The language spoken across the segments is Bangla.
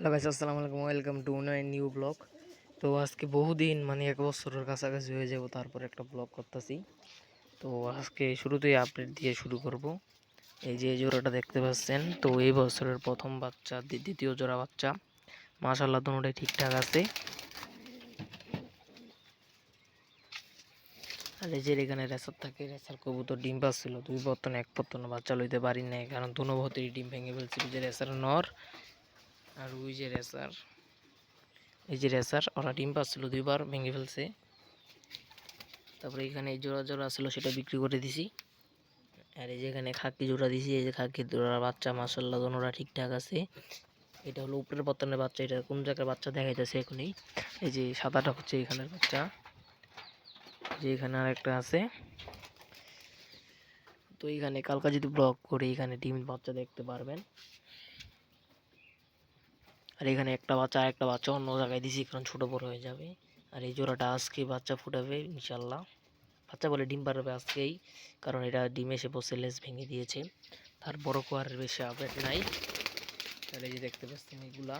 হ্যালো গাইস, আসসালামু আলাইকুম। Welcome to my new blog. তো আজকে বহুদিন মানে 1 বছরের কাছাকাছি হয়ে যাব তারপর একটা ব্লগ করতেছি। তো আজকে শুরুতেই আপডেট দিয়ে শুরু করব। এই যে জোড়াটা দেখতে পাচ্ছেন, তো এই বছরের প্রথম বাচ্চা, দ্বিতীয় জোড়া বাচ্চা। মাশাআল্লাহ দুটোটাই ঠিকঠাক আছে। আর এই যে এখানে রেসার থাকে, রেসার কবুতর ডিম পাচ্ছিল 2 পত্তন 1 পত্তন বাচ্চা লইতে পারি নাই, কারণ দুনো ভতেরই ডিম ভেঙে ফেলছিল। যে রেসার নর আর ওই যে রেসার, এই যে রেসার ওরা ডিম পাচ্ছিল 2বার, ভেঙে ফেলছে। তারপরে এখানে এই জোড়া জোড়া ছিল সেটা বিক্রি করে দিছি। আর এই যে এখানে খাকি জোড়া দিছি, এই যে খাকি জোড়ার বাচ্চা মাশাআল্লাহ দুটোরা ঠিকঠাক আছে। এটা হলো উপরের পতনের বাচ্চা, এটা কোন জায়গার বাচ্চা দেখাইতেছে এখনই। এই যে সাদাটা হচ্ছে এখানের বাচ্চা, যে এখানে আরেকটা আছে। তো এখানে কালকা যদি ব্লক করে এখানে ডিম বাচ্চা দেখতে পারবেন। আর এখানে একটা বাচ্চা আর একটা বাচ্চা অন্য জায়গায় দিছি, কারণ ছোট বড় হয়ে যাবে। আর এই জোড়াটা আজকে বাচ্চা ফুটাবে ইনশাল্লাহ। বাচ্চা বলে ডিম পারবে আজকেই, কারণ এটা ডিম এসে বসে লেজ ভেঙে দিয়েছে। তারপরও আর বেশি আপডেট নাই। আর এই যে দেখতে পাচ্ছেন এগুলা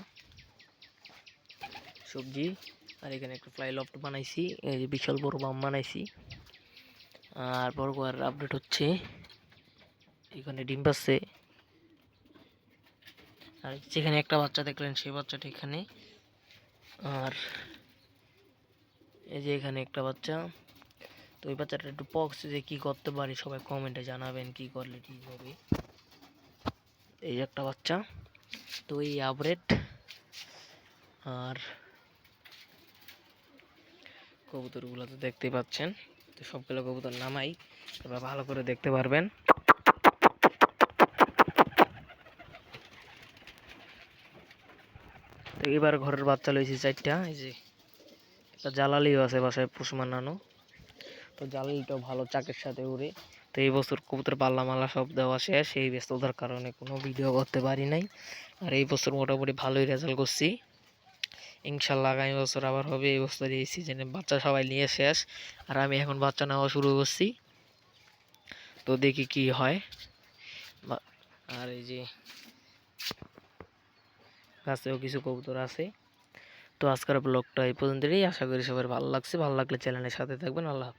সবজি। আর এখানে একটা ফ্লাই লফট বানাইছি, এই যে বিশাল বড় বাম বানাইছি। আর বড় আর আপডেট হচ্ছে এখানে ডিম পাচ্ছে। আর যেখানে একটা বাচ্চা দেখলেন সেই বাচ্চাটা এখানে। আর এই যে এখানে একটা বাচ্চা। তো ওই বাচ্চাটা একটু পক্স, যে কি করতে পারি সবাই কমেন্টে জানাবেন, কি করলে ঠিক হবে। এই একটা বাচ্চা। তো এই আপডেট। আর কবুতরগুলো তো দেখতেই পাচ্ছেন। তো সবগুলো কবুতর নামাই, তবে ভালো করে দেখতে পারবেন। তো এবার ঘরের বাচ্চা লইছি 4টা। এই যে একটা জালালিও আছে বাসায় পুষ মানানো। তো জালালিটাও ভালো চাকের সাথে উড়ে। তো এই বছর কবুতর পাল্লা মাল্লা সব দেওয়া শেষ, এই ব্যস্ততার কারণে কোনো ভিডিও করতে পারি নাই। আর এই বছর মোটামুটি ভালোই রেজাল্ট করছি ইনশাল্লাহ। আগামী বছর আবার হবে। এই বছর এই সিজনে বাচ্চা সবাই নিয়ে শেষ, আর আমি এখন বাচ্চা নেওয়া শুরু করছি। তো দেখি কি হয়। আর এই যে গাছেও কিছু কবুতর আছে। তো আজকের ব্লগটা এই পর্যন্তই। আশা করি সবার ভালো লাগছে। ভালো লাগলে চ্যানেলের সাথে থাকবেন। আল্লাহ হাফেজ।